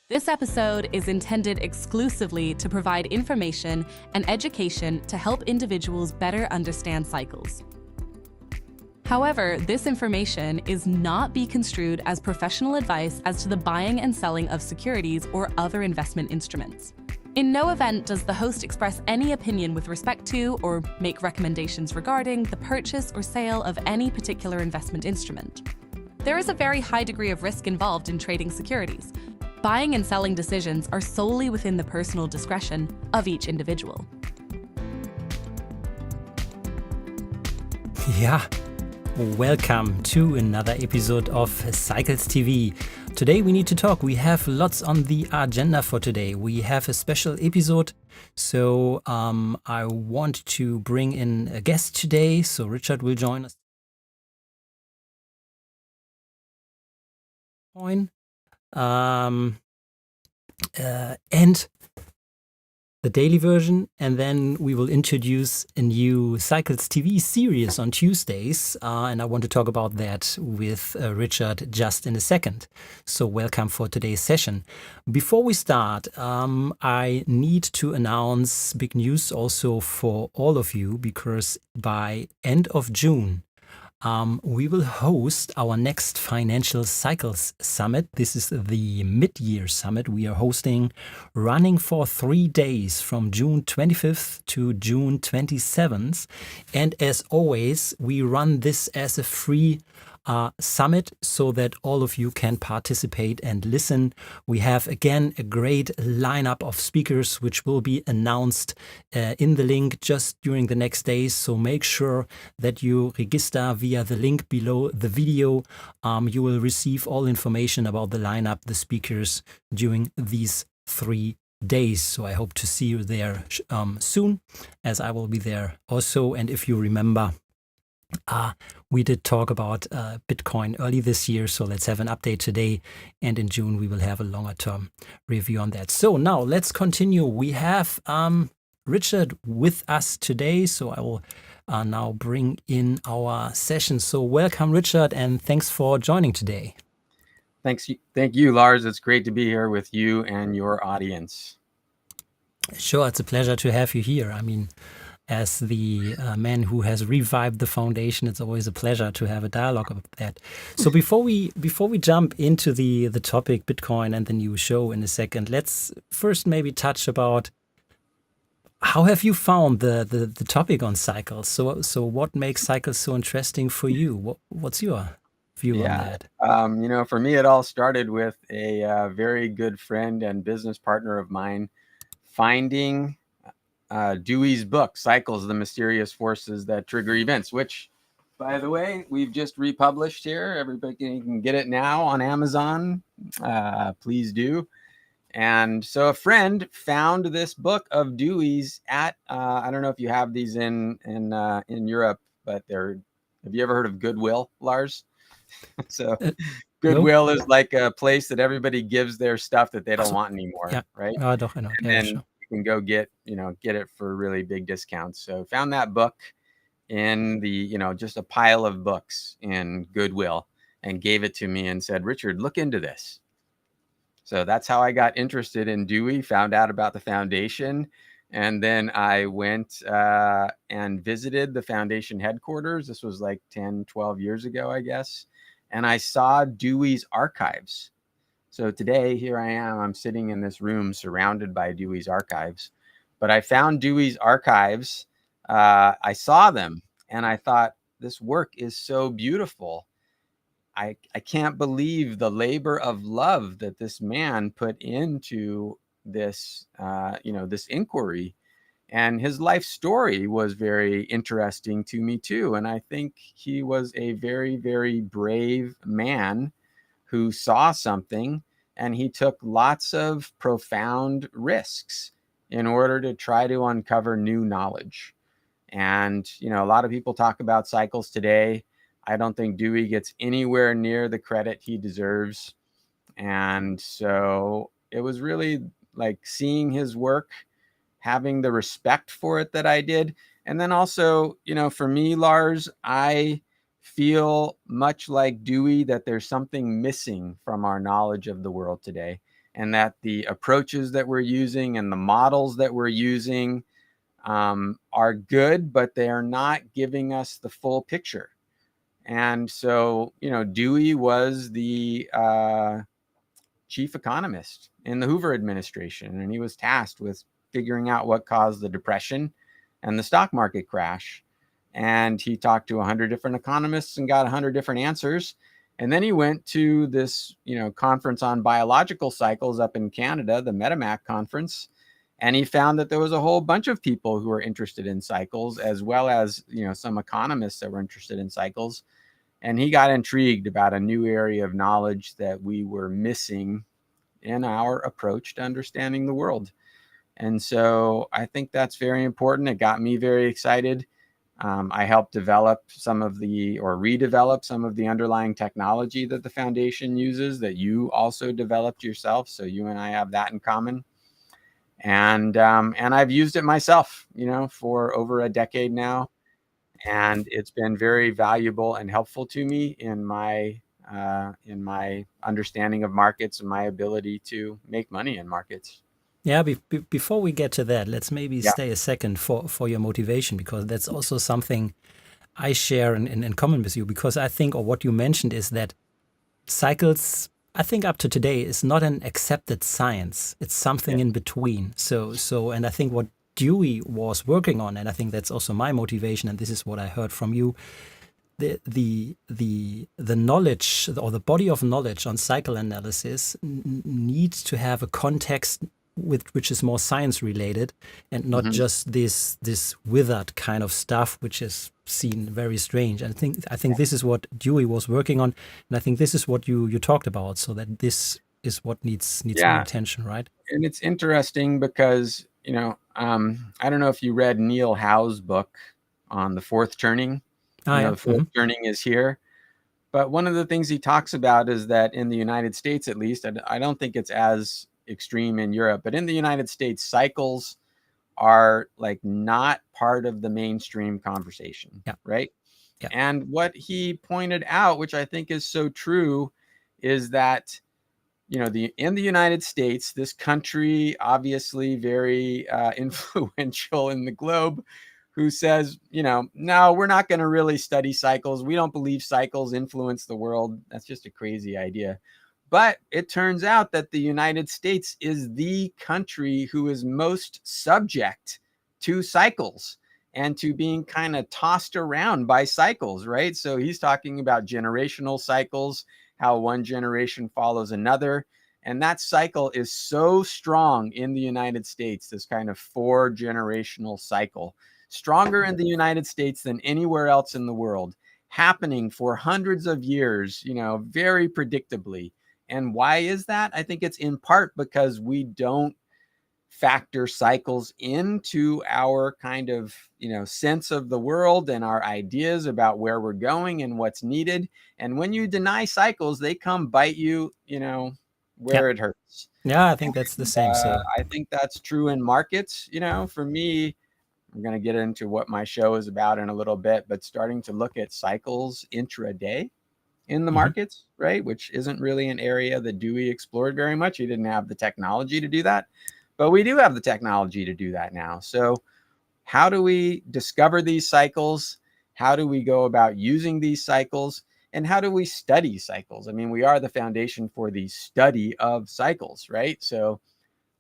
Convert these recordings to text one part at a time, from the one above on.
This episode is intended exclusively to provide information and education to help individuals better understand cycles. However, this information is not be construed as professional advice as to the buying and selling of securities or other investment instruments. In no event does the host express any opinion with respect to or make recommendations regarding the purchase or sale of any particular investment instrument. There is a very high degree of risk involved in trading securities. Buying and selling decisions are solely within the personal discretion of each individual. Yeah, welcome to another episode of Cycles TV. Today we need to talk. We have lots on the agenda for today. We have a special episode, so I want to bring in a guest today. So Richard will join us. And the daily version, and then we will introduce a new Cycles TV series on Tuesdays, and I want to talk about that with Richard just in a second. So welcome for today's session. Before we start, I need to announce big news also for all of you, because by end of June, we will host our next Financial Cycles Summit. This is the mid-year summit we are hosting, running for 3 days from June 25th to June 27th. And as always, we run this as a free summit so that all of you can participate and listen. We have again a great lineup of speakers which will be announced in the link just during the next days. So make sure that you register via the link below the video. You will receive all information about the lineup, the speakers during these 3 days. So I hope to see you there soon, as I will be there also. And if you remember, we did talk about Bitcoin early this year, so let's have an update today. And in June, we will have a longer term review on that. So now let's continue. We have Richard with us today, so I will now bring in our session. So welcome, Richard, and thanks for joining today. Thank you, Lars. It's great to be here with you and your audience. Sure, it's a pleasure to have you here. I mean, as the man who has revived the foundation, it's always a pleasure to have a dialogue about that. So before we jump into the topic Bitcoin and the new show in a second, let's first maybe touch about how have you found the topic on cycles. So what makes cycles so interesting for you? What's your view on that? For me, it all started with a very good friend and business partner of mine finding Dewey's book, Cycles, the Mysterious Forces That Trigger Events, which, by the way, we've just republished here. Everybody can get it now on Amazon. Please do. And so a friend found this book of Dewey's at, I don't know if you have these in Europe, but have you ever heard of Goodwill, Lars? So Goodwill is like a place that everybody gives their stuff that they don't want anymore, right? Doch, I know. And then you can go get it for really big discounts. So found that book in the, just a pile of books in Goodwill and gave it to me and said, Richard, look into this. So that's how I got interested in Dewey, found out about the foundation. And then I went and visited the foundation headquarters. This was like 10, 12 years ago, I guess. And I saw Dewey's archives. So today, here I am, I'm sitting in this room surrounded by Dewey's archives. But I found Dewey's archives, I saw them, and I thought, this work is so beautiful. I can't believe the labor of love that this man put into this, this inquiry. And his life story was very interesting to me too. And I think he was a very, very brave man who saw something, and he took lots of profound risks in order to try to uncover new knowledge. And, a lot of people talk about cycles today. I don't think Dewey gets anywhere near the credit he deserves. And so it was really like seeing his work, having the respect for it that I did. And then also, for me, Lars, I feel much like Dewey that there's something missing from our knowledge of the world today. and that the approaches that we're using and the models that we're using are good, but they are not giving us the full picture. And so, Dewey was the chief economist in the Hoover administration, and he was tasked with figuring out what caused the Depression and the stock market crash. And he talked to 100 different economists and got 100 different answers. And then he went to this, conference on biological cycles up in Canada, the Metamac conference, and he found that there was a whole bunch of people who were interested in cycles, as well as, some economists that were interested in cycles. And he got intrigued about a new area of knowledge that we were missing in our approach to understanding the world. And so I think that's very important. It got me very excited. I helped develop redevelop some of the underlying technology that the foundation uses that you also developed yourself. So you and I have that in common. And I've used it myself, for over a decade now. And it's been very valuable and helpful to me in my understanding of markets and my ability to make money in markets. Yeah, before we get to that, let's maybe Yeah. stay a second for your motivation, because that's also something I share in common with you. Because I think, or what you mentioned, is that cycles, I think up to today, is not an accepted science. It's something in between. So, and I think what Dewey was working on, and I think that's also my motivation, and this is what I heard from you, the knowledge, or the body of knowledge on cycle analysis needs to have a context which is more science related, and not just this withered kind of stuff which is seen very strange. And I think this is what Dewey was working on, and I think this is what you talked about, so that this is what needs more attention, right? And it's interesting because I don't know if you read Neil Howe's book on the fourth turning. The fourth turning is here. But one of the things he talks about is that in the United States, at least, I don't think it's as extreme in Europe, but in the United States, cycles are like not part of the mainstream conversation, right? Yeah. And what he pointed out, which I think is so true, is that in the United States, this country, obviously very influential in the globe, who says, no, we're not going to really study cycles. We don't believe cycles influence the world. That's just a crazy idea. But it turns out that the United States is the country who is most subject to cycles and to being kind of tossed around by cycles, right? So he's talking about generational cycles, how one generation follows another. And that cycle is so strong in the United States, this kind of 4-generational cycle, stronger in the United States than anywhere else in the world, happening for hundreds of years, very predictably. And why is that? I think it's in part because we don't factor cycles into our kind of, sense of the world and our ideas about where we're going and what's needed. And when you deny cycles, they come bite you, where it hurts. Yeah, I think that's the same. So I think that's true in markets. For me, I'm going to get into what my show is about in a little bit, but starting to look at cycles intraday in the markets, right? Which isn't really an area that Dewey explored very much. He didn't have the technology to do that, but we do have the technology to do that now. So how do we discover these cycles? How do we go about using these cycles? And how do we study cycles? I mean, we are the foundation for the study of cycles, right? So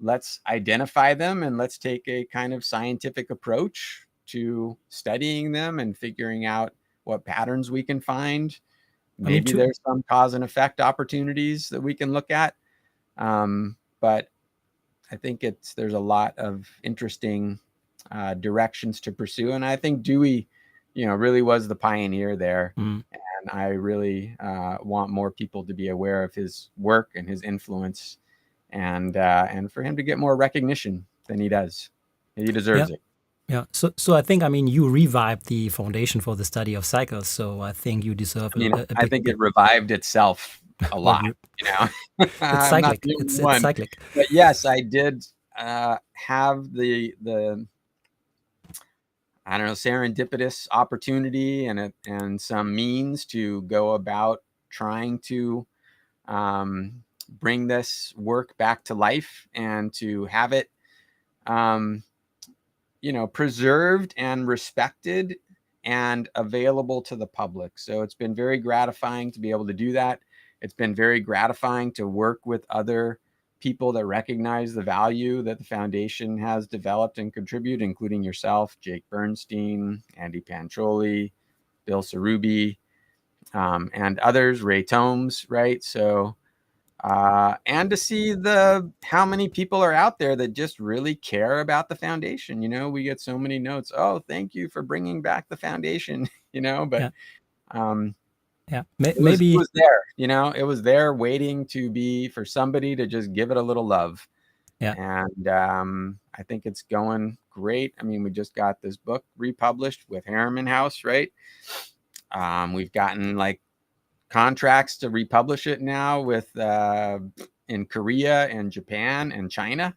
let's identify them and let's take a kind of scientific approach to studying them and figuring out what patterns we can find. Maybe there's some cause and effect opportunities that we can look at. But I think there's a lot of interesting directions to pursue. And I think Dewey, really was the pioneer there. And I really want more people to be aware of his work and his influence, and for him to get more recognition than he does. He deserves it. Yeah. So I think, you revived the foundation for the study of cycles. So I think you deserve I think it revived itself a lot, It's cyclic. It's cyclic. But yes, I did have the I don't know, serendipitous opportunity and some means to go about trying to bring this work back to life and to have it, preserved and respected and available to the public. So it's been very gratifying to be able to do that. It's been very gratifying to work with other people that recognize the value that the foundation has developed and contributed, including yourself, Jake Bernstein, Andy Pancholi, Bill Sarubi, and others, Ray Tomes, right? So, and to see how many people are out there that just really care about the foundation. We get so many notes. Oh, thank you for bringing back the foundation. But Yeah. it Maybe was there. It was there waiting for somebody to just give it a little love. Yeah. And I think it's going great. I mean, we just got this book republished with Harriman House, right? We've gotten contracts to republish it now with in Korea and Japan and China.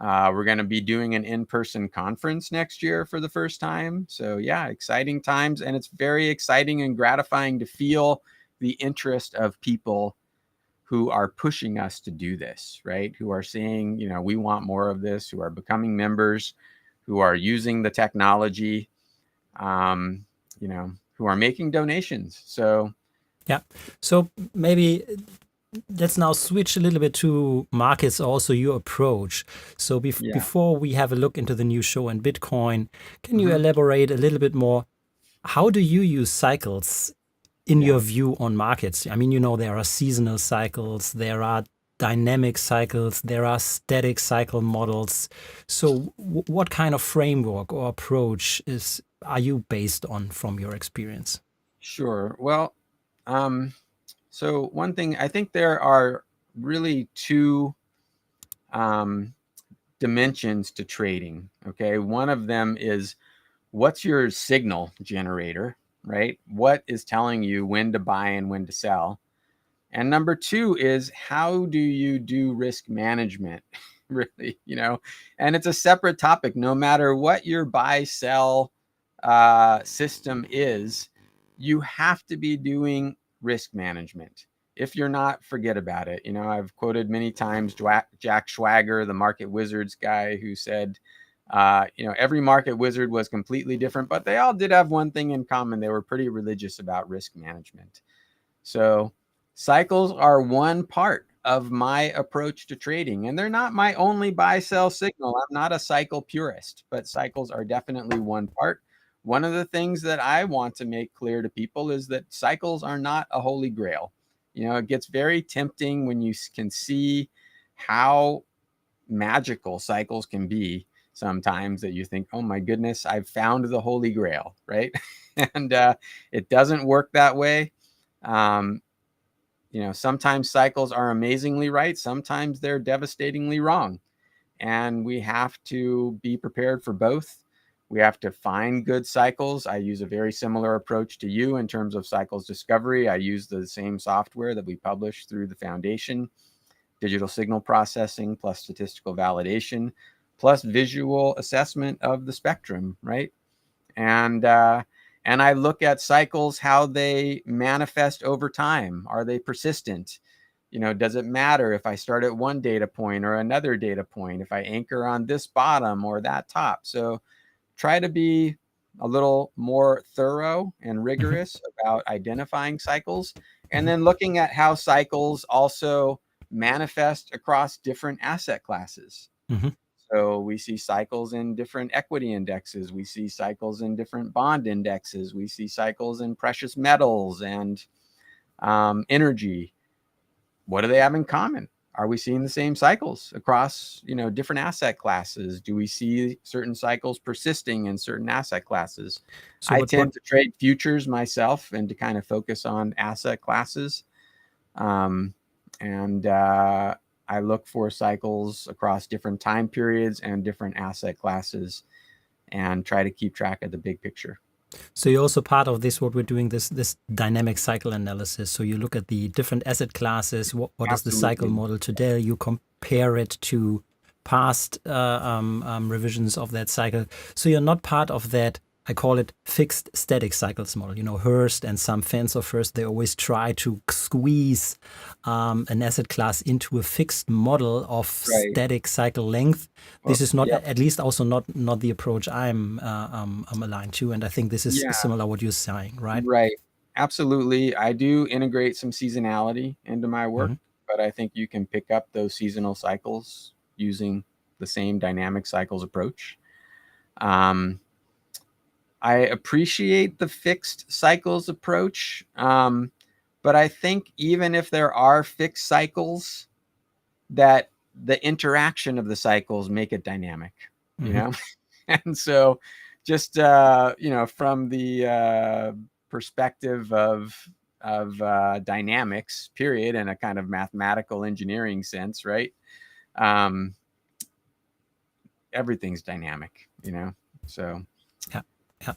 We're going to be doing an in-person conference next year for the first time. So yeah, exciting times. And it's very exciting and gratifying to feel the interest of people who are pushing us to do this, right? Who are saying, we want more of this, who are becoming members, who are using the technology, who are making donations. So Yeah. So maybe let's now switch a little bit to markets, also your approach. So before we have a look into the new show and Bitcoin, can you elaborate a little bit more? How do you use cycles in your view on markets? I mean, there are seasonal cycles, there are dynamic cycles, there are static cycle models. So what kind of framework or approach are you based on from your experience? Sure. Well, so one thing, I think there are really two dimensions to trading. Okay. One of them is, what's your signal generator, right? What is telling you when to buy and when to sell? And number two is, how do you do risk management? Really, and it's a separate topic. No matter what your buy sell system is, you have to be doing risk management. If you're not, forget about it. I've quoted many times Jack Schwager, the market wizards guy, who said, every market wizard was completely different, but they all did have one thing in common. They were pretty religious about risk management. So cycles are one part of my approach to trading, and they're not my only buy sell signal. I'm not a cycle purist, but cycles are definitely one part. One of the things that I want to make clear to people is that cycles are not a holy grail. It gets very tempting when you can see how magical cycles can be sometimes, that you think, oh my goodness, I've found the holy grail, right? And it doesn't work that way. Sometimes cycles are amazingly right. Sometimes they're devastatingly wrong. And we have to be prepared for both. We have to find good cycles. I use a very similar approach to you in terms of cycles discovery. I use the same software that we publish through the foundation, digital signal processing plus statistical validation, plus visual assessment of the spectrum, right? And I look at cycles, how they manifest over time. Are they persistent? Does it matter if I start at one data point or another data point, if I anchor on this bottom or that top? So try to be a little more thorough and rigorous about identifying cycles, and then looking at how cycles also manifest across different asset classes. So we see cycles in different equity indexes. We see cycles in different bond indexes. We see cycles in precious metals and energy. What do they have in common? Are we seeing the same cycles across, different asset classes? Do we see certain cycles persisting in certain asset classes? So I tend to trade futures myself and to kind of focus on asset classes. I look for cycles across different time periods and different asset classes and try to keep track of the big picture. So you're also part of this, what we're doing, this dynamic cycle analysis. So you look at the different asset classes. What is the cycle model today? You compare it to past revisions of that cycle. So you're not part of that I call it fixed static cycles model. Hurst and some fans of Hurst, they always try to squeeze an asset class into a fixed model of Right. static cycle length. Well, This is not, yep. at least also not the approach I'm aligned to. And I think this is Yeah. similar what you're saying, right? Right. Absolutely. I do integrate some seasonality into my work, but I think you can pick up those seasonal cycles using the same dynamic cycles approach. I appreciate the fixed cycles approach, but I think even if there are fixed cycles, that the interaction of the cycles make it dynamic, and so just from the perspective of dynamics, period, in a kind of mathematical engineering sense, right? Everything's dynamic, so. Yeah. Yeah.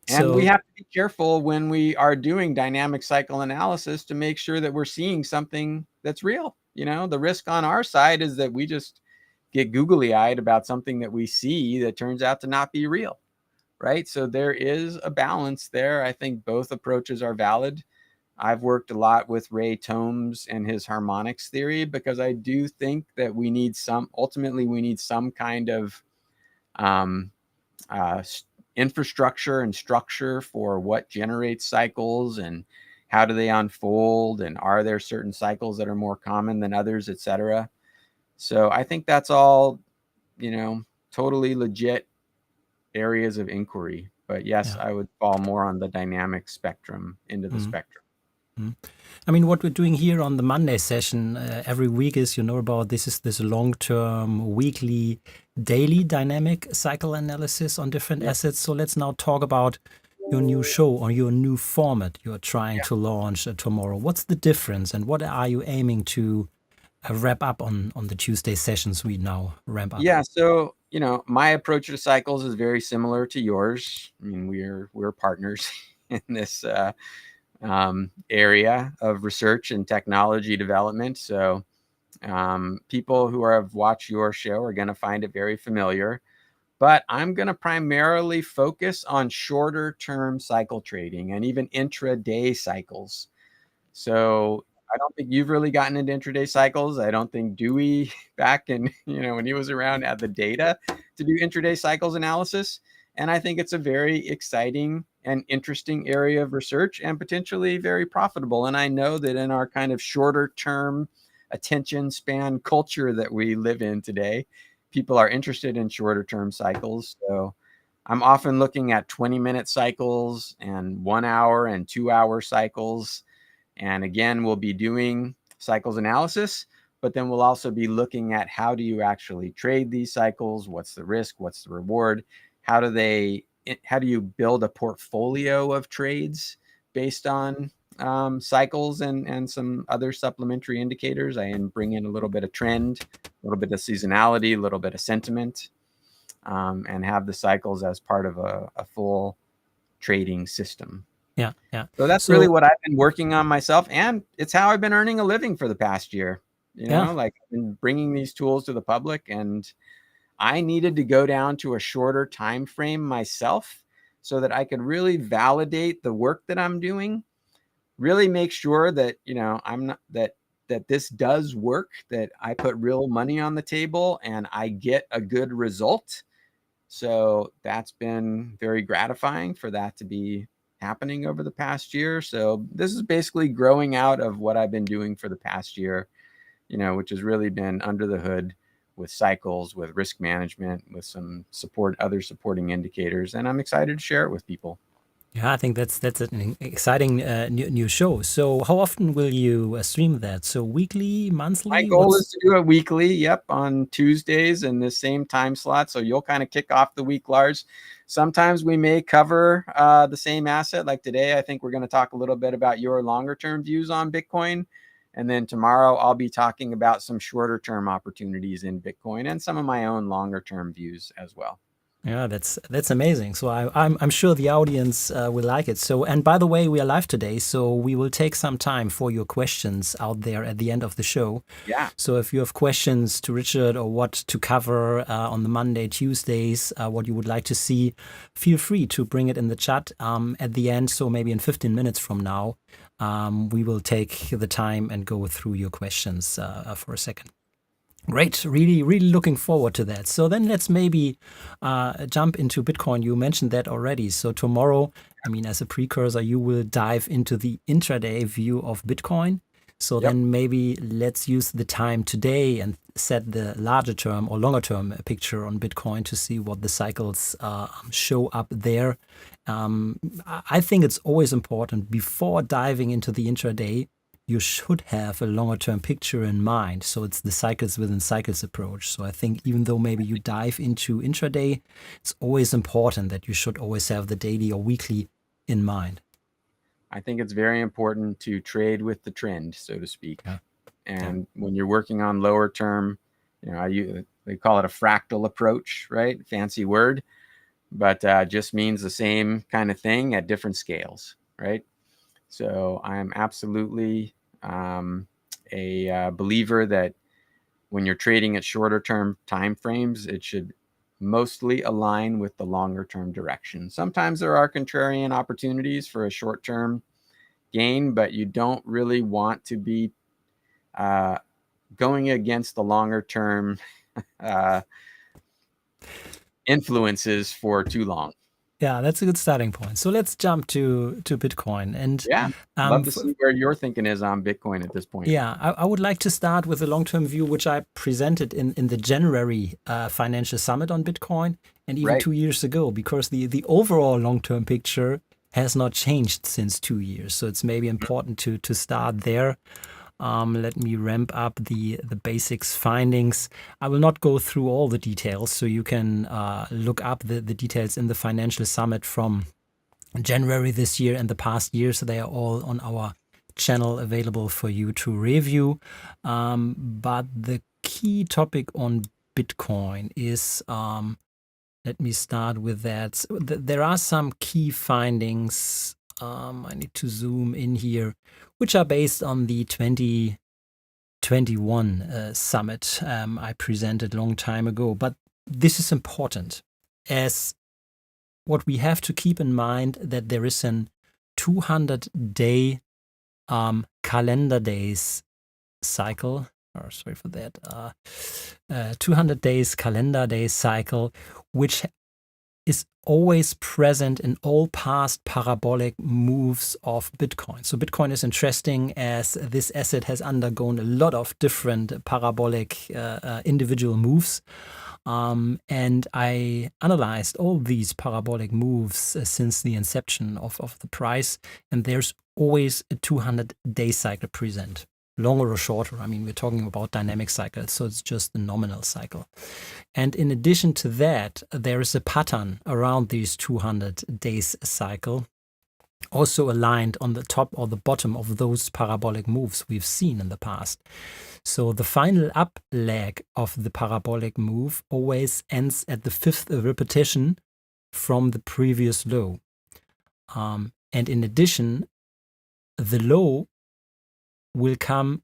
And we have to be careful when we are doing dynamic cycle analysis to make sure that we're seeing something that's real. The risk on our side is that we just get googly-eyed about something that we see that turns out to not be real, right? So there is a balance there. I think both approaches are valid. I've worked a lot with Ray Tomes and his harmonics theory because I do think that ultimately we need some kind of infrastructure and structure for what generates cycles and how do they unfold, and are there certain cycles that are more common than others, etc. So I think that's all, totally legit areas of inquiry. But yes, I would fall more on the dynamic spectrum into the spectrum. I mean, what we're doing here on the Monday session every week is, about this long-term, weekly, daily dynamic cycle analysis on different assets. So let's now talk about your new show or your new format you're trying to launch tomorrow. What's the difference, and what are you aiming to wrap up on the Tuesday sessions we now ramp up? Yeah, so my approach to cycles is very similar to yours. I mean, we're partners in this area of research and technology development. So people who have watched your show are going to find it very familiar. But I'm going to primarily focus on shorter term cycle trading and even intraday cycles. So I don't think you've really gotten into intraday cycles. I don't think Dewey back in, when he was around had the data to do intraday cycles analysis. And I think it's a very exciting and interesting area of research and potentially very profitable. And I know that in our kind of shorter term attention span culture that we live in today, people are interested in shorter term cycles. So I'm often looking at 20-minute cycles and 1 hour and 2 hour cycles. And again, we'll be doing cycles analysis, but then we'll also be looking at how do you actually trade these cycles? What's the risk? What's the reward? How do you build a portfolio of trades based on cycles and some other supplementary indicators? I bring in a little bit of trend, a little bit of seasonality, a little bit of sentiment, and have the cycles as part of a full trading system. Yeah. So that's really what I've been working on myself, and it's how I've been earning a living for the past year. Like I've been bringing these tools to the public, and I needed to go down to a shorter time frame myself so that I could really validate the work that I'm doing, really make sure that I'm not that this does work, that I put real money on the table and I get a good result. So that's been very gratifying for that to be happening over the past year. So this is basically growing out of what I've been doing for the past year, which has really been under the hood with cycles, with risk management, with some other supporting indicators. And I'm excited to share it with people. Yeah, I think that's an exciting new show. So how often will you stream that? So weekly, monthly? My goal is to do it weekly, on Tuesdays in the same time slot. So you'll kind of kick off the week, Lars. Sometimes we may cover the same asset. Like today, I think we're going to talk a little bit about your longer term views on Bitcoin. And then tomorrow, I'll be talking about some shorter term opportunities in Bitcoin and some of my own longer term views as well. Yeah, that's amazing. So I'm sure the audience will like it. So, and by the way, we are live today, so we will take some time for your questions out there at the end of the show. Yeah. So if you have questions to Richard or what to cover on the Monday, Tuesdays, what you would like to see, feel free to bring it in the chat at the end. So maybe in 15 minutes from now, we will take the time and go through your questions for a second. Great. Really, really looking forward to that. So then let's maybe jump into Bitcoin. You mentioned that already. So tomorrow, I mean, as a precursor, you will dive into the intraday view of Bitcoin. So Yep. then maybe let's use the time today and set the larger term or longer term picture on Bitcoin to see what the cycles show up there. I think it's always important before diving into the intraday, you should have a longer term picture in mind. So it's the cycles within cycles approach. So I think even though maybe you dive into intraday, it's always important that you should always have the daily or weekly in mind. I think it's very important to trade with the trend, so to speak. Yeah. And when you're working on lower term, they call it a fractal approach, right? Fancy word, but just means the same kind of thing at different scales, right? So I'm absolutely a believer that when you're trading at shorter term time frames, it should mostly align with the longer term direction. Sometimes there are contrarian opportunities for a short term gain, but you don't really want to be going against the longer term influences for too long. Yeah, that's a good starting point. So let's jump to Bitcoin. And Yeah, love to see where your thinking is on Bitcoin at this point. yeah, I would like to start with a long-term view, which I presented in the January financial summit on Bitcoin, and even Right. 2 years ago, because the overall long-term picture has not changed since 2 years. So it's maybe important to start there. Let me ramp up the basics findings. I will not go through all the details, so you can look up the details in the financial summit from January this year and the past years. They are all on our channel available for you to review. But the key topic on Bitcoin is, let me start with that. There are some key findings. I need to zoom in here, which are based on the 2021 summit I presented a long time ago. But this is important, as what we have to keep in mind that there is an 200-day calendar days cycle. Or sorry for that. 200 days calendar days cycle, which is always present in all past parabolic moves of Bitcoin. So Bitcoin is interesting as this asset has undergone a lot of different parabolic individual moves. And I analyzed all these parabolic moves since the inception of the price, and there's always a 200-day cycle present. Longer or shorter, I mean, we're talking about dynamic cycles, so it's just the nominal cycle. And in addition to that, there is a pattern around these 200 days cycle, also aligned on the top or the bottom of those parabolic moves we've seen in the past. So the final up leg of the parabolic move always ends at the 5th repetition from the previous low. And in addition, the low will come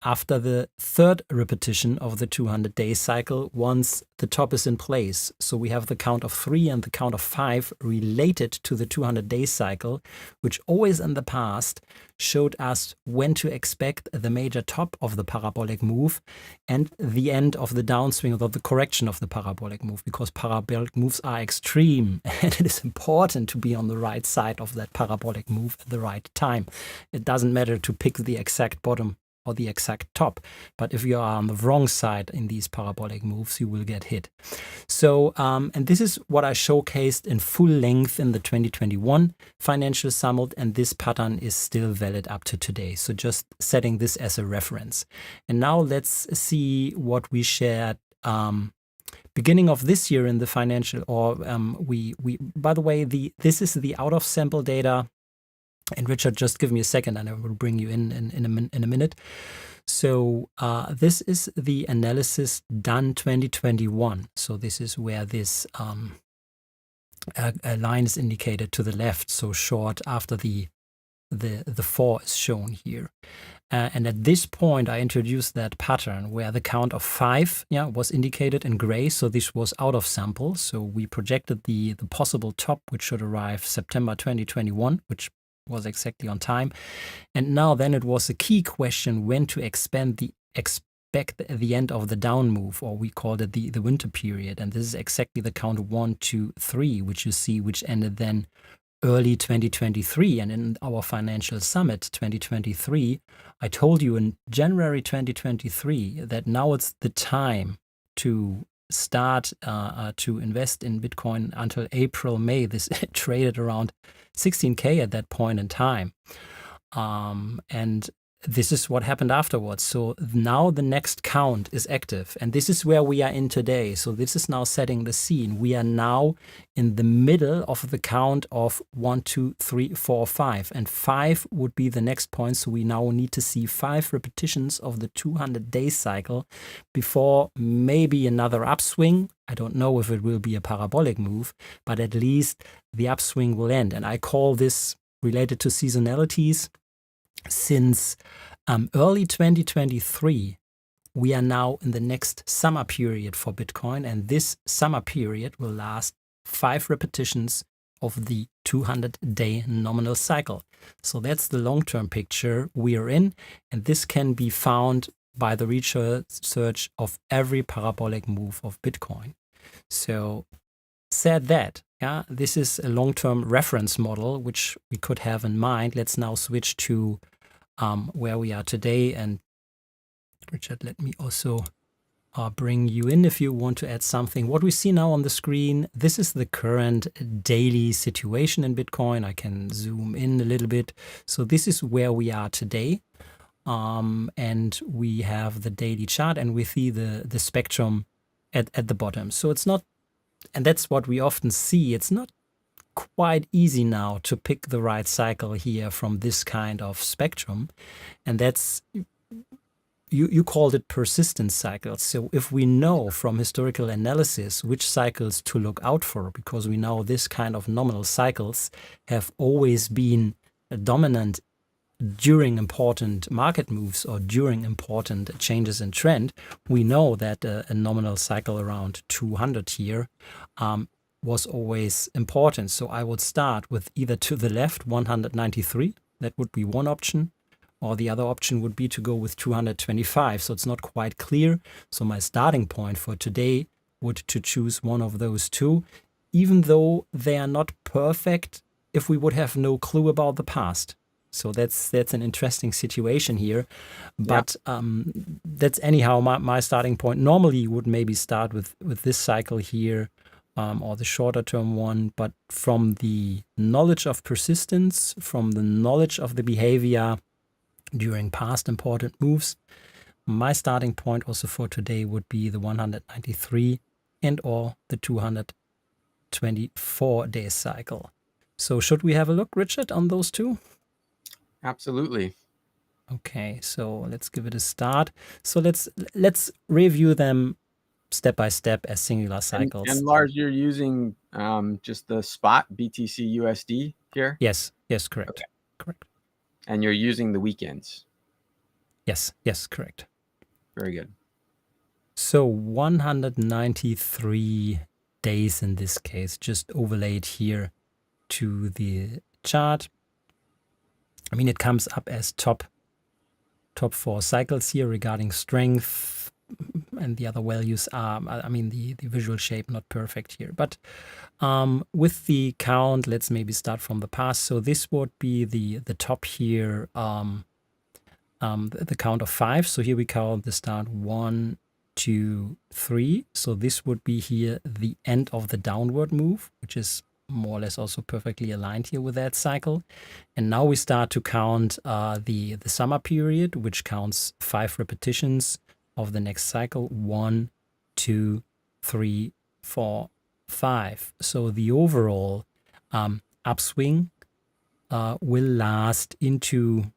after the 3rd repetition of the 200-day cycle once the top is in place. So we have the count of 3 and the count of 5 related to the 200-day cycle, which always in the past showed us when to expect the major top of the parabolic move and the end of the downswing or the correction of the parabolic move, because parabolic moves are extreme and it is important to be on the right side of that parabolic move at the right time. It doesn't matter to pick the exact bottom or the exact top, but if you are on the wrong side in these parabolic moves, you will get hit. So, and this is what I showcased in full length in the 2021 financial summit, and this pattern is still valid up to today. So just setting this as a reference. And now let's see what we shared beginning of this year in the financial, or we by the way, this is the out of sample data. And Richard, just give me a second and I will bring you in a minute. So this is the analysis done 2021. So this is where this a line is indicated to the left, so short after the 4 is shown here. And at this point, I introduced that pattern where the count of 5 was indicated in gray. So this was out of sample. So we projected the possible top, which should arrive September 2021, which was exactly on time. And now then it was a key question when to expect the end of the down move, or we called it the winter period. And this is exactly the count 1, 2, 3, which you see, which ended then early 2023. And in our financial summit 2023, I told you in January 2023 that now it's the time to start to invest in Bitcoin until April, May. This traded around 16K at that point in time. And this is what happened afterwards. So now the next count is active, and this is where we are in today. So this is now setting the scene. We are now in the middle of the count of 1, 2, 3, 4, 5, and 5 would be the next point. So we now need to see 5 repetitions of the 200-day cycle before maybe another upswing. I don't know if it will be a parabolic move, but at least the upswing will end. And I call this related to seasonalities. Since early 2023, we are now in the next summer period for Bitcoin, and this summer period will last 5 repetitions of the 200-day nominal cycle. So that's the long-term picture we are in, and this can be found by the research of every parabolic move of Bitcoin. So said that, this is a long-term reference model which we could have in mind. Let's now switch to where we are today. And Richard, let me also bring you in if you want to add something. What we see now on the screen, this is the current daily situation in Bitcoin. I can zoom in a little bit. So this is where we are today. And we have the daily chart, and we see the spectrum at the bottom. So it's not, and that's what we often see, it's not quite easy now to pick the right cycle here from this kind of spectrum. And that's, you called it persistent cycles. So if we know from historical analysis which cycles to look out for, because we know this kind of nominal cycles have always been dominant during important market moves or during important changes in trend, we know that a nominal cycle around 200 here was always important. So I would start with either to the left 193, that would be one option, or the other option would be to go with 225. So it's not quite clear. So my starting point for today would to choose one of those two, even though they are not perfect if we would have no clue about the past. So that's an interesting situation here. But that's anyhow my starting point. Normally you would maybe start with this cycle here, or the shorter term one. But from the knowledge of persistence, from the knowledge of the behavior during past important moves, my starting point also for today would be the 193 and or the 224-day cycle. So should we have a look, Richard, on those two? Absolutely. Okay, so let's give it a start. So let's review them step by step as singular cycles. And Lars, you're using just the spot BTC USD here? Yes, correct. Okay. Correct. And you're using the weekends? Yes, correct. Very good. So 193 days in this case, just overlaid here to the chart. I mean, it comes up as top 4 cycles here regarding strength, and the other values are, I mean, the visual shape not perfect here. But with the count, let's maybe start from the past. So this would be the top here, the count of 5. So here we count the start 1, 2, 3. So this would be here the end of the downward move, which is more or less also perfectly aligned here with that cycle. And now we start to count the summer period, which counts 5 repetitions of the next cycle, 1, 2, 3, 4, 5. So the overall upswing will last into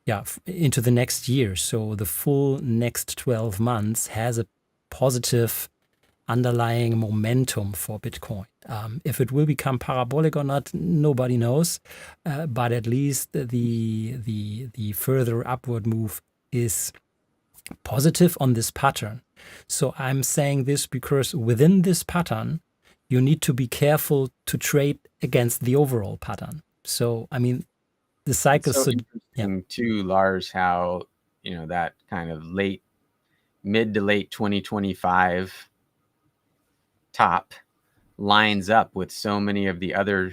the next year. So the full next 12 months has a positive underlying momentum for Bitcoin. If it will become parabolic or not, nobody knows. But at least the further upward move is positive on this pattern. So I'm saying this because within this pattern, you need to be careful to trade against the overall pattern. So, I mean, the cycle. So Yeah. interesting too, Lars, how, that kind of mid to late 2025 top lines up with so many of the other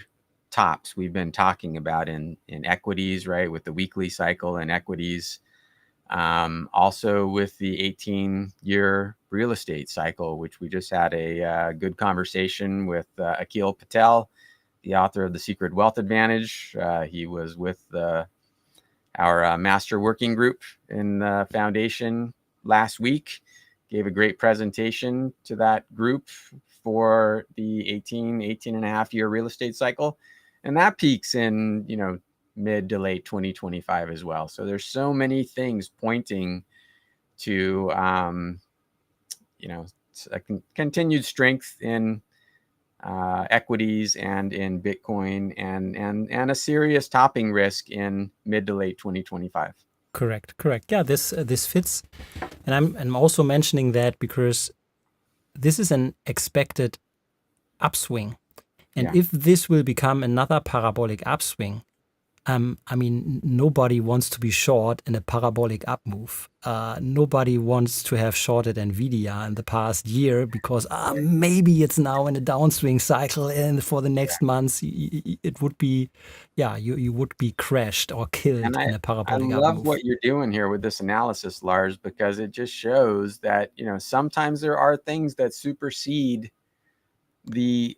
tops we've been talking about in equities, right? With the weekly cycle and equities. Also with the 18-year real estate cycle, which we just had a good conversation with Akhil Patel, the author of The Secret Wealth Advantage. He was with our master working group in the foundation last week, gave a great presentation to that group for the 18 and a half year real estate cycle. And that peaks in, mid to late 2025 as well. So there's so many things pointing to, continued strength in equities and in Bitcoin, and a serious topping risk in mid to late 2025. Correct. Yeah, this fits, and I'm also mentioning that because this is an expected upswing, and if this will become another parabolic upswing, I mean, nobody wants to be short in a parabolic up move. Nobody wants to have shorted Nvidia in the past year because maybe it's now in a downswing cycle, and for the next months it would be, you would be crashed or killed in a parabolic up move. I love what you're doing here with this analysis, Lars, because it just shows that sometimes there are things that supersede the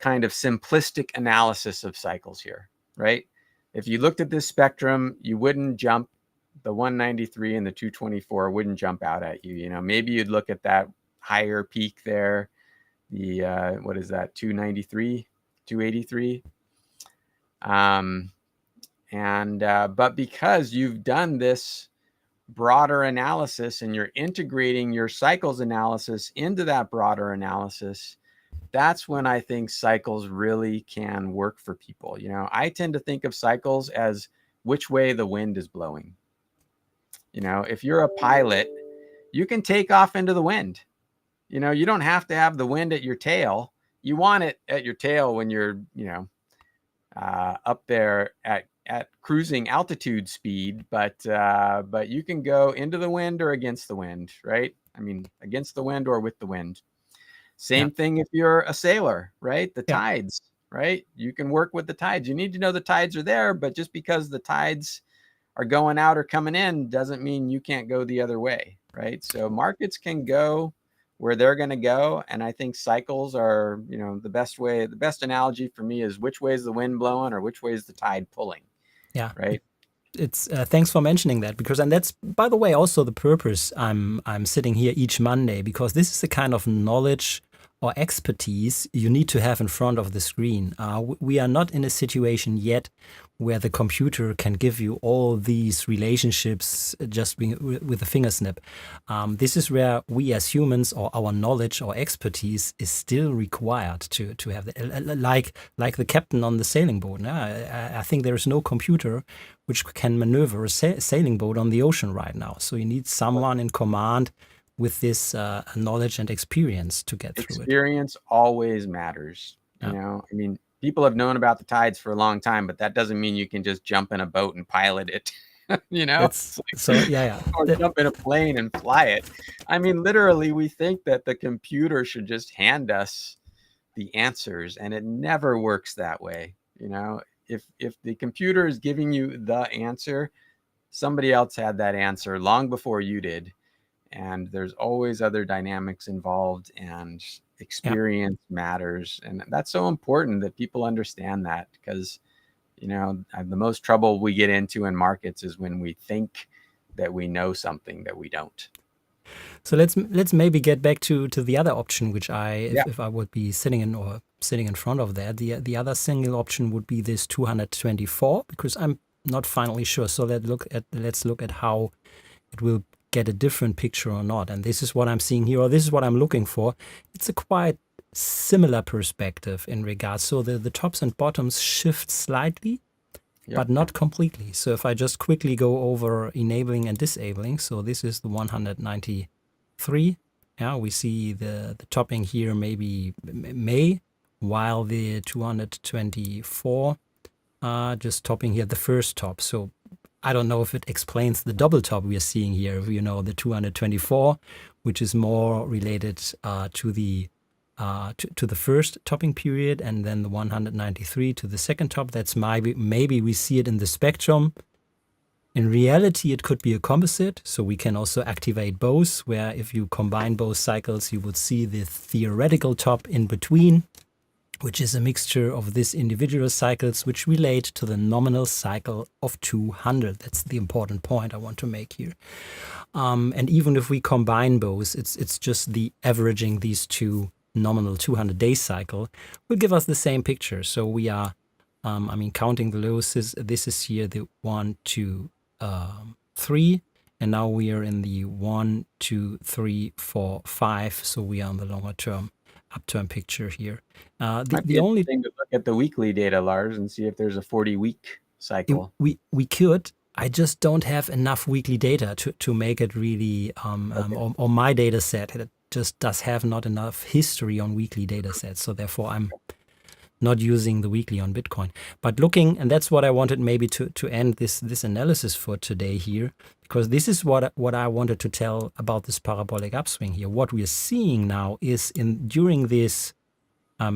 kind of simplistic analysis of cycles here, right? If you looked at this spectrum, you wouldn't jump the 193 and the 224 wouldn't jump out at you. Maybe you'd look at that higher peak there, the what is that, 293, 283. But because you've done this broader analysis and you're integrating your cycles analysis into that broader analysis, that's when I think cycles really can work for people. I tend to think of cycles as which way the wind is blowing. If you're a pilot, you can take off into the wind. You don't have to have the wind at your tail. You want it at your tail when you're, up there at cruising altitude speed, but you can go into the wind or against the wind, right? I mean, against the wind or with the wind. Same thing if you're a sailor, right? The tides, right? You can work with the tides. You need to know the tides are there, but just because the tides are going out or coming in doesn't mean you can't go the other way, right? So markets can go where they're going to go. And I think cycles are, the best analogy for me is which way is the wind blowing or which way is the tide pulling. Yeah. Right. It's thanks for mentioning that, because, and that's, by the way, also the purpose I'm sitting here each Monday, because this is the kind of knowledge or expertise you need to have in front of the screen. We are not in a situation yet where the computer can give you all these relationships just with a finger snip. This is where we as humans, or our knowledge or expertise, is still required to have like the captain on the sailing boat. I think there is no computer which can maneuver a sailing boat on the ocean right now. So you need someone in command with this knowledge and experience to get through it. Experience always matters. I mean, people have known about the tides for a long time, but that doesn't mean you can just jump in a boat and pilot it. Or jump in a plane and fly it. I mean, literally, we think that the computer should just hand us the answers, and it never works that way. If the computer is giving you the answer, somebody else had that answer long before you did. And there's always other dynamics involved, and experience matters. And that's so important that people understand that, because, the most trouble we get into in markets is when we think that we know something that we don't. So let's maybe get back to the other option, which if I would be sitting in front of that, the other single option would be this 224, because I'm not finally sure. So let's look at how it will get a different picture or not. And this is what I'm seeing here, or this is what I'm looking for. It's a quite similar perspective in regards. So the tops and bottoms shift slightly, but not completely. So if I just quickly go over enabling and disabling, so this is the 193. Yeah, we see the topping here maybe May, while the 224 just topping here the first top. So I don't know if it explains the double top we are seeing here. You know, the 224, which is more related to the first topping period, and then the 193 to the second top. That's maybe we see it in the spectrum. In reality, it could be a composite, so we can also activate both, where if you combine both cycles, you would see the theoretical top in between, which is a mixture of these individual cycles which relate to the nominal cycle of 200. That's the important point I want to make here. And even if we combine both, it's just the averaging these two nominal 200-day cycle will give us the same picture. So we are, counting the lows, this is here the 1, 2, 3, and now we are in the 1, 2, 3, 4, 5. So we are on the longer term upturn picture here. The only thing to look at the weekly data, Lars, and see if there's a 40-week cycle. We could. I just don't have enough weekly data to make it really, or my data set it just does have not enough history on weekly data sets. So therefore I'm not using the weekly on Bitcoin. But looking, and that's what I wanted maybe to end this analysis for today here, because this is what I wanted to tell about this parabolic upswing here. What we are seeing now is during this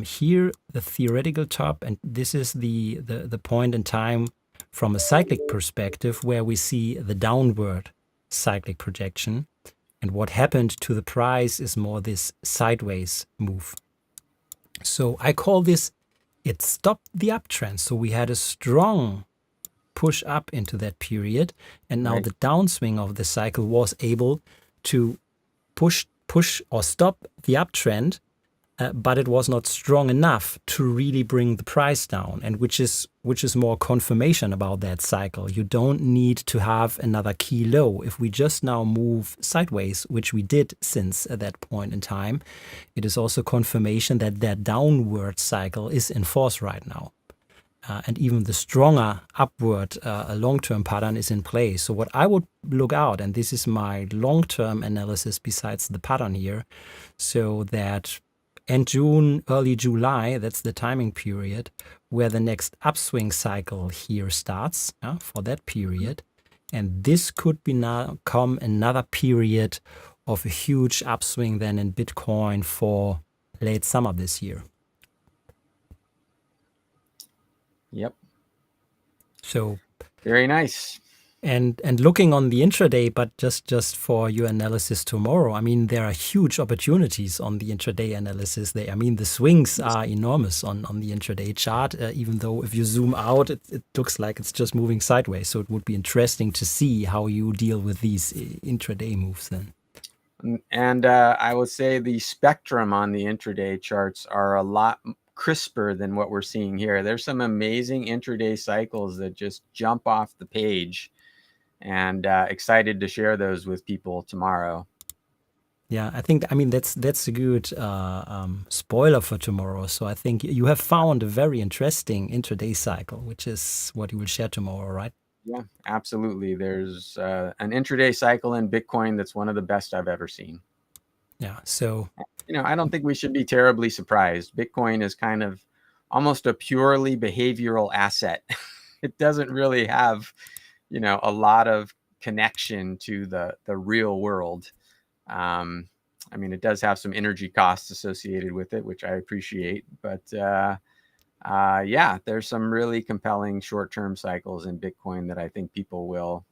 here, the theoretical top, and this is the point in time from a cyclic perspective where we see the downward cyclic projection. And what happened to the price is more this sideways move. So I call this, it stopped the uptrend. So we had a strong push up into that period. And now the downswing of the cycle was able to push or stop the uptrend, but it was not strong enough to really bring the price down, and which is more confirmation about that cycle. You don't need to have another key low. If we just now move sideways, which we did since at that point in time, it is also confirmation that that downward cycle is in force right now. And even the stronger upward long-term pattern is in place. So what I would look out, and this is my long-term analysis besides the pattern here, so that end June, early July, that's the timing period where the next upswing cycle here starts for that period. And this could become another period of a huge upswing then in Bitcoin for late summer this year. Yep. So very nice. And looking on the intraday, but just for your analysis tomorrow, I mean, there are huge opportunities on the intraday analysis there. I mean, the swings are enormous on the intraday chart, even though if you zoom out, it looks like it's just moving sideways. So it would be interesting to see how you deal with these intraday moves then. And I would say the spectrum on the intraday charts are a lot crisper than what we're seeing here. There's some amazing intraday cycles that just jump off the page, and excited to share those with people tomorrow. Yeah, I mean that's a good spoiler for tomorrow. So I think you have found a very interesting intraday cycle, which is what you will share tomorrow, right? Yeah, absolutely. There's an intraday cycle in Bitcoin that's one of the best I've ever seen. Yeah, so I don't think we should be terribly surprised. Bitcoin is kind of almost a purely behavioral asset. It doesn't really have a lot of connection to the real world. I mean, it does have some energy costs associated with it, which I appreciate. But yeah, there's some really compelling short-term cycles in Bitcoin that I think people will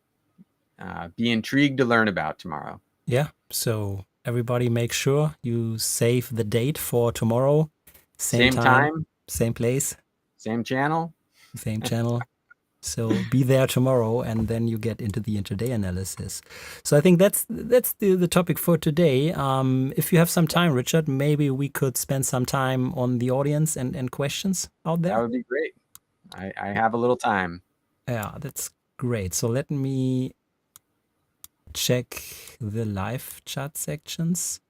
be intrigued to learn about tomorrow. Yeah, so everybody make sure you save the date for tomorrow. Same time, same place. Same channel. Same channel. So be there tomorrow, and then you get into the intraday analysis. So I think that's the topic for today. If you have some time, Richard, maybe we could spend some time on the audience and questions out there. That would be great. I have a little time. Yeah, that's great. So let me check the live chat sections.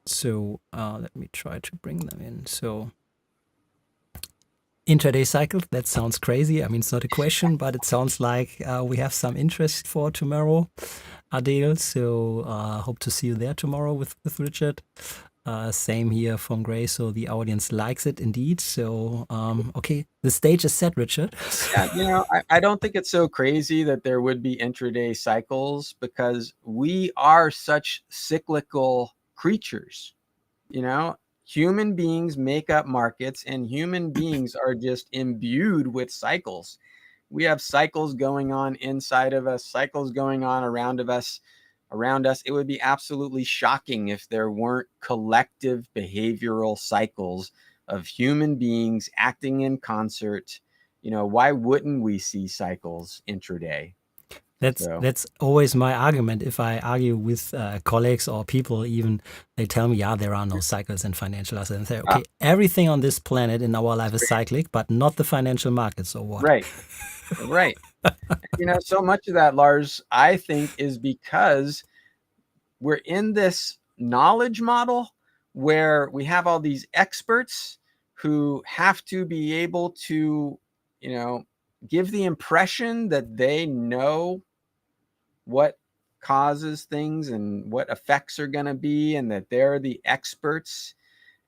So let me try to bring them in. So intraday cycle, that sounds crazy. I mean, it's not a question, but it sounds like we have some interest for tomorrow, Adele. So hope to see you there tomorrow with Richard. Same here from Gray. So the audience likes it indeed. So, okay, the stage is set, Richard. Yeah, I don't think it's so crazy that there would be intraday cycles because we are such cyclical creatures. Human beings make up markets, and human beings are just imbued with cycles. We have cycles going on inside of us, cycles going on around us. It would be absolutely shocking if there weren't collective behavioral cycles of human beings acting in concert. Why wouldn't we see cycles intraday? That's always my argument. If I argue with colleagues or people, even they tell me, yeah, there are no cycles in financial assets. And say, okay, everything on this planet in our life is cyclic, but not the financial markets, or what? Right. So much of that, Lars, I think, is because we're in this knowledge model where we have all these experts who have to be able to, give the impression that they know what causes things and what effects are going to be, and that they're the experts.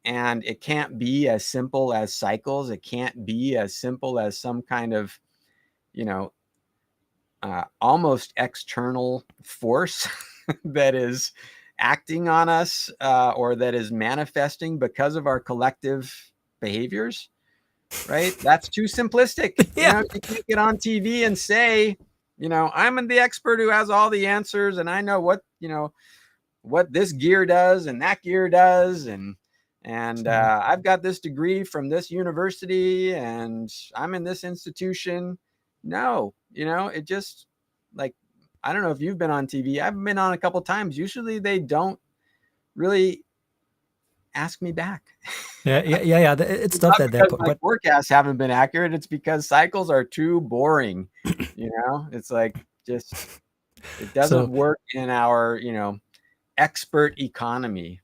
And it can't be as simple as cycles. It can't be as simple as some kind of, almost external force that is acting on us or that is manifesting because of our collective behaviors, right? That's too simplistic. Yeah. You can't get on TV and say, I'm the expert who has all the answers, and I know what this gear does and that gear does, and I've got this degree from this university, and I'm in this institution. No, it just, like, I don't know if you've been on TV. I've been on a couple times. Usually they don't really ask me back. Yeah. It's not that because my forecasts haven't been accurate. It's because cycles are too boring. It's like, just, it doesn't work in our, expert economy,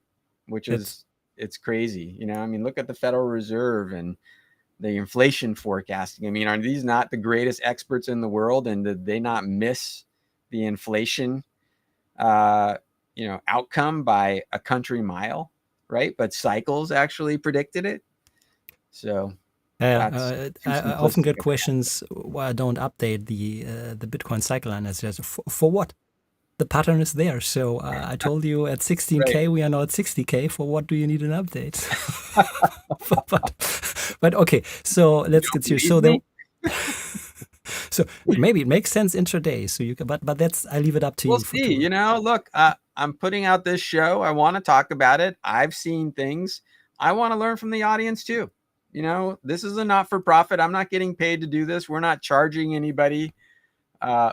which is, it's crazy. Look at the Federal Reserve and the inflation forecasting. Are these not the greatest experts in the world? And did they not miss the inflation, outcome by a country mile, right? But cycles actually predicted it. So I often get questions why I don't update the Bitcoin cycle analysis. For what? The pattern is there. So I told you at 16K, we are now at 60K. For what do you need an update? but okay, so let's get serious. So maybe it makes sense intraday. So you can, but that's, I leave it up to you. We'll see. Look, I'm putting out this show. I want to talk about it. I've seen things. I want to learn from the audience too. This is a not-for-profit. I'm not getting paid to do this. We're not charging anybody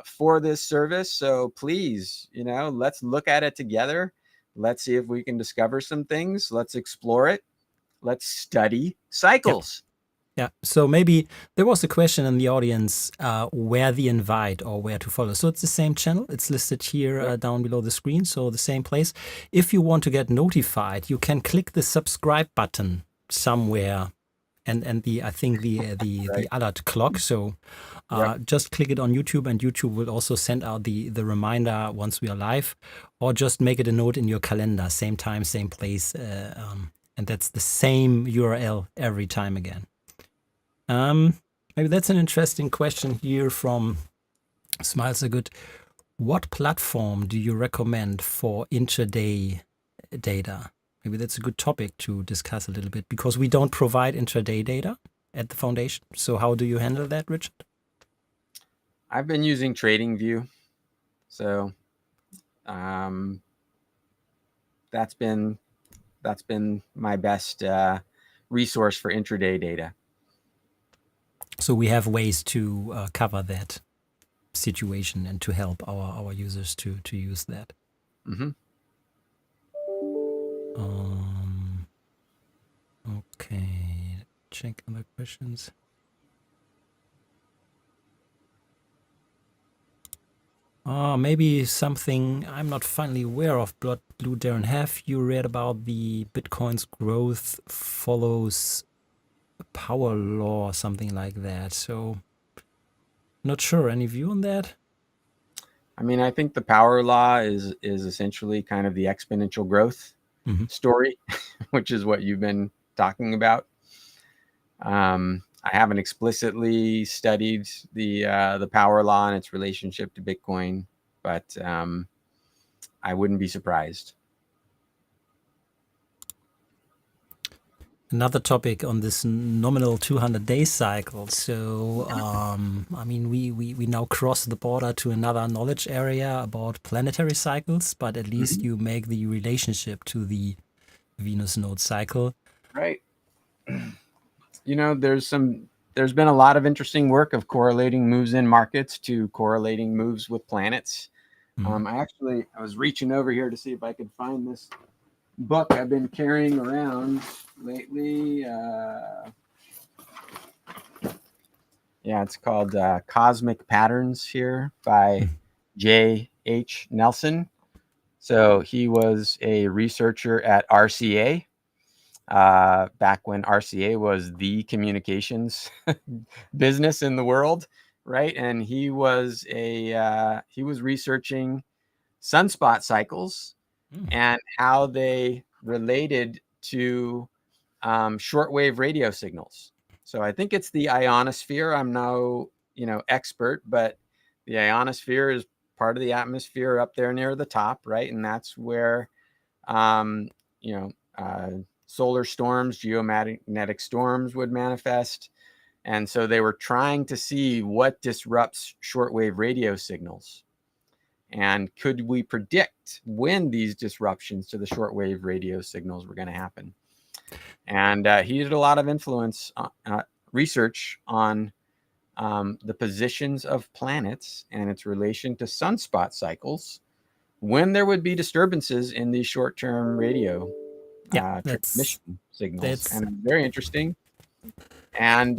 for this service. So please, let's look at it together. Let's see if we can discover some things. Let's explore it. Let's study cycles. Yeah. So maybe there was a question in the audience where the invite or where to follow. So it's the same channel. It's listed here down below the screen. So the same place. If you want to get notified, you can click the subscribe button somewhere. And I think the alert clock. So just click it on YouTube, and YouTube will also send out the reminder once we are live, or just make it a note in your calendar, same time, same place, and that's the same URL every time again. Maybe that's an interesting question here from Smiles Are Good. What platform do you recommend for intraday data? Maybe that's a good topic to discuss a little bit, because we don't provide intraday data at the foundation. So how do you handle that, Richard? I've been using TradingView. So that's been my best resource for intraday data. So we have ways to cover that situation and to help our users to use that. Mm-hmm. Okay, check other questions. Maybe something I'm not finally aware of, but Blue Darren, have you read about the Bitcoin's growth follows a power law or something like that? So, not sure. Any view on that? I mean, I think the power law is essentially kind of the exponential growth story, which is what you've been talking about. I haven't explicitly studied the power law and its relationship to Bitcoin, but I wouldn't be surprised. Another topic on this nominal 200-day cycle. So, I mean, we now cross the border to another knowledge area about planetary cycles, but at least you make the relationship to the Venus node cycle. Right. You know, there's been a lot of interesting work of correlating moves in markets to correlating moves with planets. I was reaching over here to see if I could find this book I've been carrying around lately. Yeah, it's called Cosmic Patterns here by J.H. Nelson. So he was a researcher at RCA back when RCA was the communications business in the world, right? And he was researching sunspot cycles and how they related to shortwave radio signals. So I think it's the ionosphere. I'm no, expert, but the ionosphere is part of the atmosphere up there near the top, right? And that's where, solar storms, geomagnetic storms would manifest. And so they were trying to see what disrupts shortwave radio signals. And could we predict when these disruptions to the shortwave radio signals were going to happen? And he did a lot of research on the positions of planets and its relation to sunspot cycles when there would be disturbances in these short-term radio transmission signals. And very interesting. And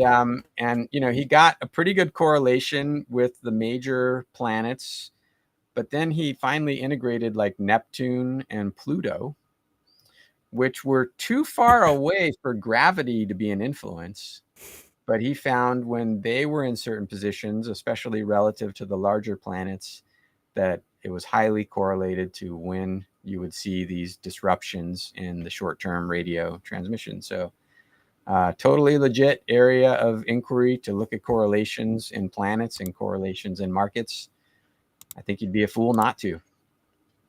he got a pretty good correlation with the major planets, but then he finally integrated like Neptune and Pluto, which were too far away for gravity to be an influence. But he found when they were in certain positions, especially relative to the larger planets, that it was highly correlated to when you would see these disruptions in the short-term radio transmission. So totally legit area of inquiry to look at correlations in planets and correlations in markets. I think you'd be a fool not to.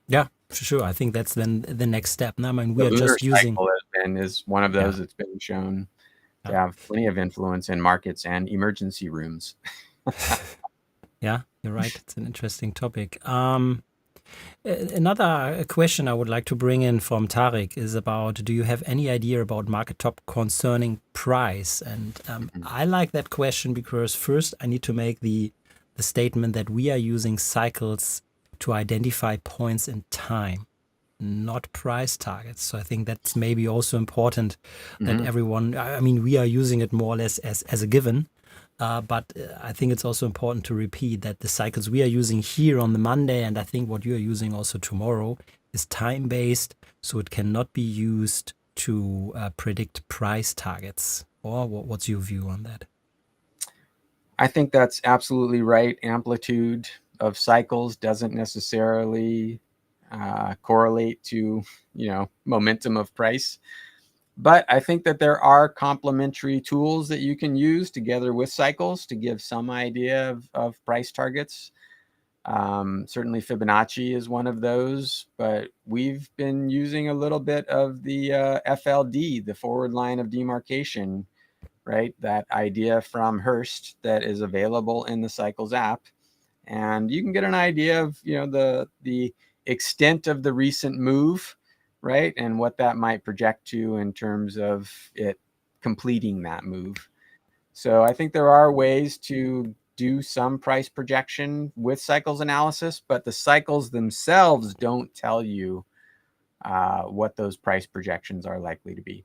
Yeah, for sure. I think that's then the next step. Now, I mean, we are just using is one of those that's been shown to have plenty of influence in markets and emergency rooms. Yeah, you're right. It's an interesting topic. Another question I would like to bring in from Tarek is about, do you have any idea about market top concerning price? And I like that question because first I need to make the statement that we are using cycles to identify points in time, not price targets. So I think that's maybe also important that everyone, I mean, we are using it more or less as a given. But I think it's also important to repeat that the cycles we are using here on the Monday, and I think what you are using also tomorrow, is time-based, so it cannot be used to predict price targets. Or what's your view on that? I think that's absolutely right. Amplitude of cycles doesn't necessarily correlate to, momentum of price. But I think that there are complementary tools that you can use together with cycles to give some idea of price targets. Certainly Fibonacci is one of those, but we've been using a little bit of the FLD, the forward line of demarcation, right? That idea from Hearst that is available in the Cycles app. And you can get an idea of, the extent of the recent move, right? And what that might project to in terms of it completing that move. So I think there are ways to do some price projection with cycles analysis, but the cycles themselves don't tell you what those price projections are likely to be.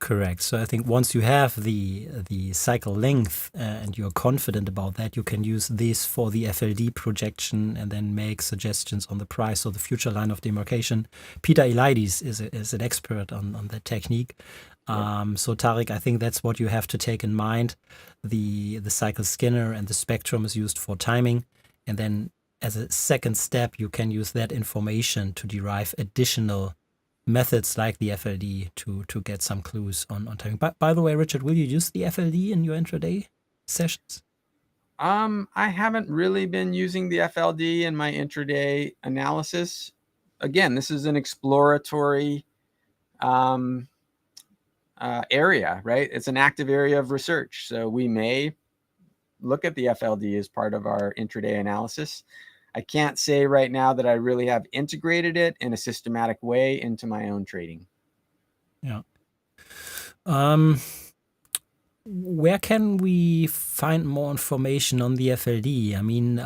Correct. So I think once you have the cycle length and you're confident about that, you can use this for the FLD projection and then make suggestions on the price or the future line of demarcation. Peter Elides is an expert on that technique. So Tarek, I think that's what you have to take in mind. The cycle scanner and the spectrum is used for timing, and then as a second step, you can use that information to derive additional methods like the FLD to get some clues on timing. By the way, Richard, will you use the FLD in your intraday sessions? I haven't really been using the FLD in my intraday analysis. Again, this is an exploratory area, right? It's an active area of research. So we may look at the FLD as part of our intraday analysis. I can't say right now that I really have integrated it in a systematic way into my own trading. Yeah. Where can we find more information on the FLD? I mean,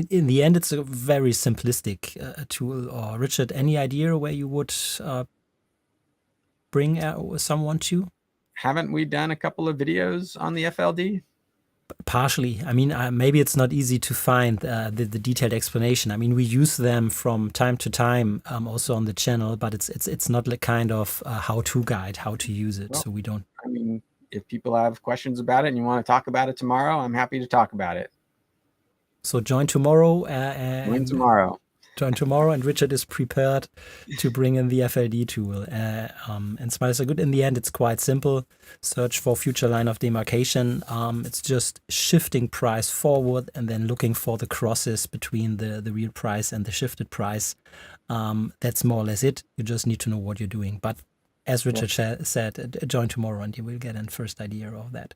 in the end, it's a very simplistic tool. Or Richard, any idea where you would bring someone to? Haven't we done a couple of videos on the FLD? Partially. I mean, maybe it's not easy to find the detailed explanation. I mean, we use them from time to time also on the channel, but it's not like kind of how-to guide, how to use it. Well, so we don't. I mean, if people have questions about it and you want to talk about it tomorrow, I'm happy to talk about it. So join tomorrow. Join tomorrow, and Richard is prepared to bring in the FLD tool. And smiles are good. In the end, it's quite simple. Search for future line of demarcation. It's just shifting price forward and then looking for the crosses between the real price and the shifted price. That's more or less it. You just need to know what you're doing. But as Richard said, join tomorrow and you will get a first idea of that.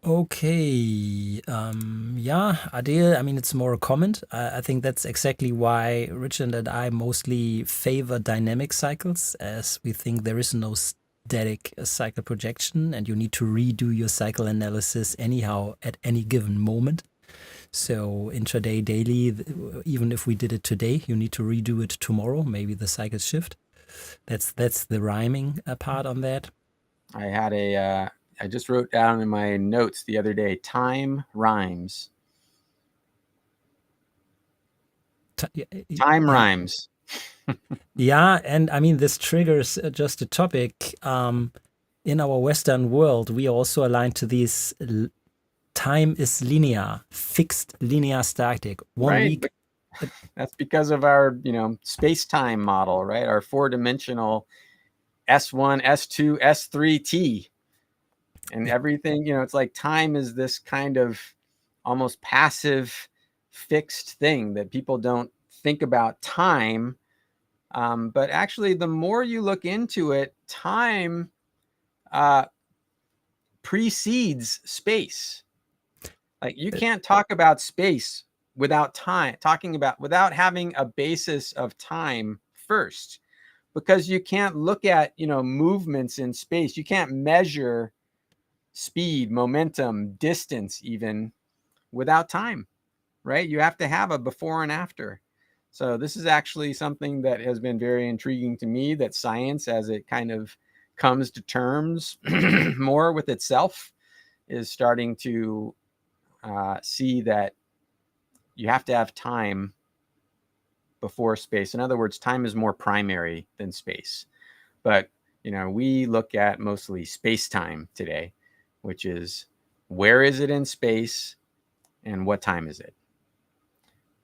Okay. Adele, I mean, it's more a comment. I think that's exactly why Richard and I mostly favor dynamic cycles, as we think there is no static cycle projection and you need to redo your cycle analysis anyhow at any given moment. So intraday, daily, even if we did it today, you need to redo it tomorrow. Maybe the cycles shift. That's the rhyming part on that. I just wrote down in my notes the other day, time rhymes. Time rhymes. Yeah, and I mean, this triggers just a topic. In our Western world, we are also aligned to these time is linear, fixed linear static. 1 week. That's because of our, space-time model, right? Our four-dimensional S1, S2, S3T. And everything, it's like time is this kind of almost passive, fixed thing that people don't think about time. But actually, the more you look into it, time precedes space. Like you can't talk about space without without having a basis of time first, because you can't look at, movements in space. You can't measure speed, momentum, distance, even without time, right? You have to have a before and after. So this is actually something that has been very intriguing to me, that science, as it kind of comes to terms more with itself, is starting to see that you have to have time before space. In other words, time is more primary than space. But, we look at mostly space-time today, which is where is it in space and what time is it?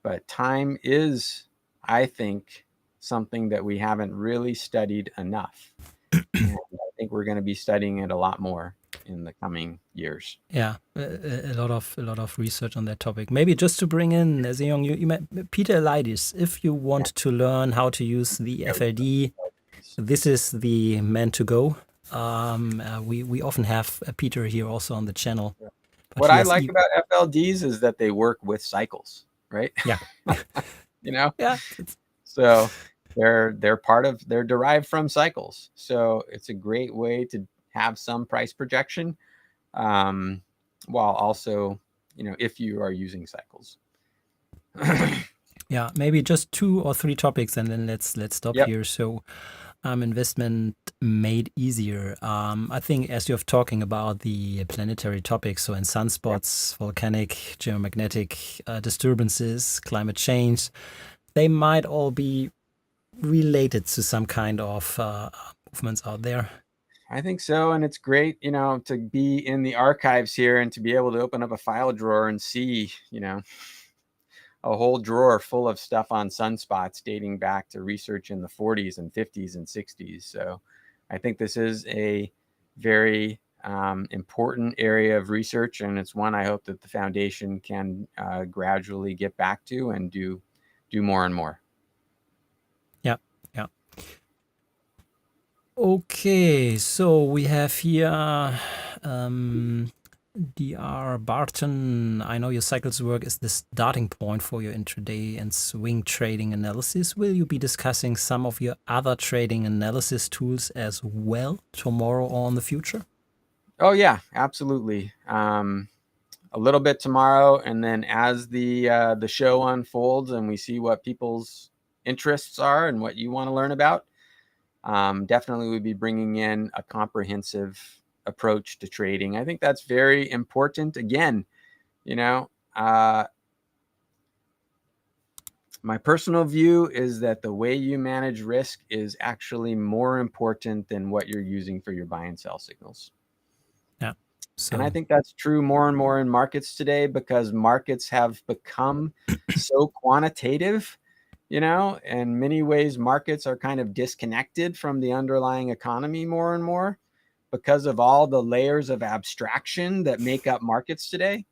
But time is, I think, something that we haven't really studied enough. And I think we're going to be studying it a lot more in the coming years. Yeah, a lot of research on that topic. Maybe just to bring in, Zeyong, you met Peter Elides. If you want to learn how to use the FLD, this is the man to go. We often have Peter here also on the channel. What I like about FLDs is that they work with cycles, right? Yeah. Yeah. So they're derived from cycles. So it's a great way to have some price projection, while also, if you are using cycles. Yeah, maybe just 2 or 3 topics and then let's stop here. So investment made easier. I think as you're talking about the planetary topics, so in sunspots, volcanic, geomagnetic disturbances, climate change, they might all be related to some kind of movements out there. I think so. And it's great, to be in the archives here and to be able to open up a file drawer and see, a whole drawer full of stuff on sunspots dating back to research in the 40s and 50s and 60s. So I think this is a very important area of research, and it's one I hope that the foundation can gradually get back to and do more and more. Yeah, yeah. Okay, so we have here Dr. Barton. I know your cycles work is the starting point for your intraday and swing trading analysis. Will you be discussing some of your other trading analysis tools as well tomorrow or in the future? Oh yeah, absolutely. A little bit tomorrow, and then as the show unfolds and we see what people's interests are and what you want to learn about, definitely we'll be bringing in a comprehensive approach to trading. I think that's very important. Again, my personal view is that the way you manage risk is actually more important than what you're using for your buy and sell signals. Yeah. And I think that's true more and more in markets today, because markets have become so quantitative. In many ways, markets are kind of disconnected from the underlying economy more and more because of all the layers of abstraction that make up markets today.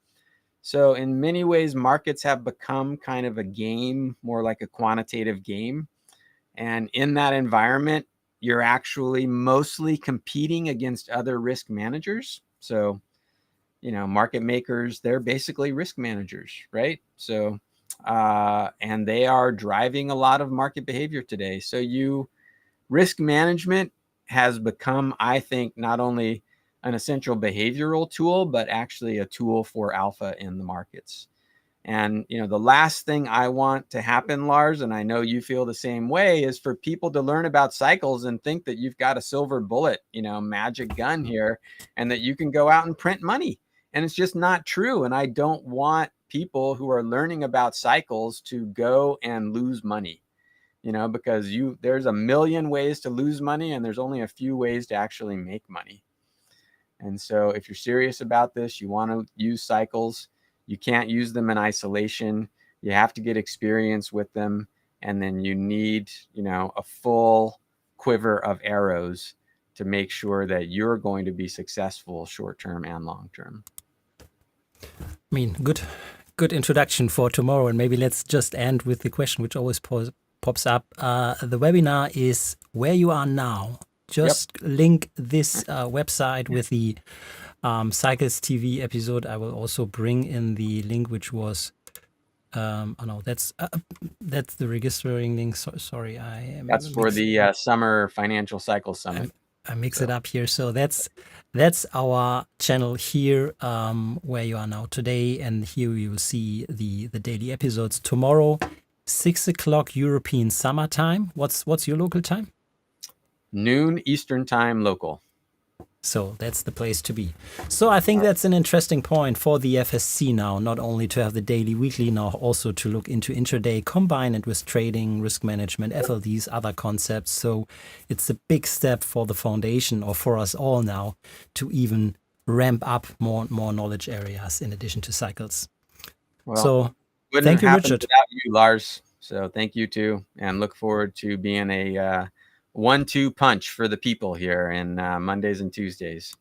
So in many ways, markets have become kind of a game, more like a quantitative game. And in that environment, you're actually mostly competing against other risk managers. So, market makers, they're basically risk managers, right? So, and they are driving a lot of market behavior today. So risk management has become, I think, not only an essential behavioral tool, but actually a tool for alpha in the markets. And, the last thing I want to happen, Lars, and I know you feel the same way, is for people to learn about cycles and think that you've got a silver bullet, magic gun here, and that you can go out and print money. And it's just not true. And I don't want people who are learning about cycles to go and lose money, because there's a million ways to lose money and there's only a few ways to actually make money. And so if you're serious about this, you want to use cycles, you can't use them in isolation. You have to get experience with them. And then you need, a full quiver of arrows to make sure that you're going to be successful short-term and long-term. I mean, good introduction for tomorrow. And maybe let's just end with the question which always pops up. The webinar is where you are now. Just link this website with the Cycles TV episode. I will also bring in the link which was that's the registering link. Sorry, that's for the Summer Financial Cycle Summit. I mix it up here. So that's our channel here, where you are now today, and here you will see the daily episodes tomorrow, 6 o'clock European summer time. What's your local time? Noon Eastern time local. So that's the place to be. So I think that's an interesting point for the FSC now, not only to have the daily, weekly, now also to look into intraday, combine it with trading, risk management, FLDs, other concepts. So it's a big step for the foundation, or for us all now, to even ramp up more knowledge areas in addition to cycles. Well, so thank you, Richard. Without you, Lars. So thank you too, and look forward to being a 1-2 punch for the people here in Mondays and Tuesdays.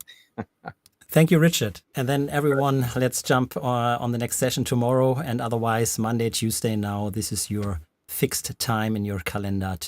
Thank you, Richard. And then everyone, let's jump on the next session tomorrow, and otherwise Monday, Tuesday now. This is your fixed time in your calendar to